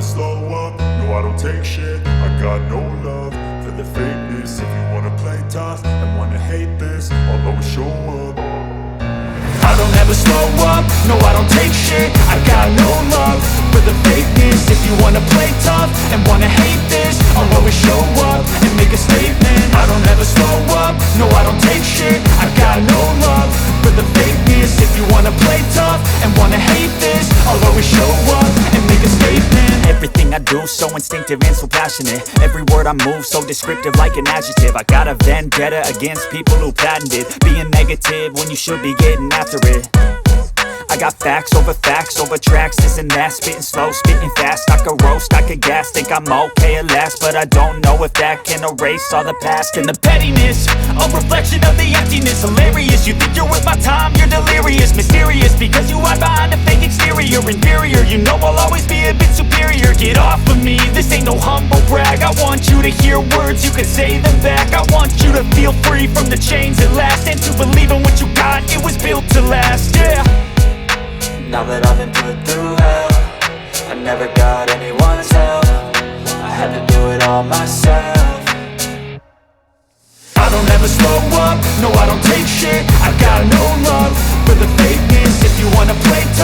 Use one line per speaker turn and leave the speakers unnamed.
slow up, no I don't take shit. I got no love for the fakeness. If you wanna play tough and wanna hate this, I'll always show up. I don't ever slow up, no I don't take shit. I got no love for the fakeness. If you wanna play tough and wanna hate this, I'll always show up and make a statement. I don't ever slow up, no I don't take shit. I got no love for the fakeness. If you wanna play tough and wanna hate this, I'll always show up and make a statement.
Everything I do so instinctive and so passionate. Every word I move so descriptive like an adjective. I got a vendetta against people who patented being negative when you should be getting after it. I got facts over tracks, this and that. Spitting slow, spitting fast, I could roast, I could gas. Think I'm okay at last, but I don't know if that can erase all the past. And the pettiness, a reflection of the emptiness. Hilarious, you think you're worth my time, you're delirious. Mysterious, because you hide behind a fake exterior. Inferior, you know I'll always be a bit superior. Get off of me, this ain't no humble brag. I want you to hear words, you can say them back. I want you to feel free from the chains at last, and to believe in what you got, it was built to last, yeah.
Now that I've been put through hell, I never got anyone's help. I had to do it all myself.
I don't ever slow up, no I don't take shit. I got no love for the fakeness. If you wanna play tough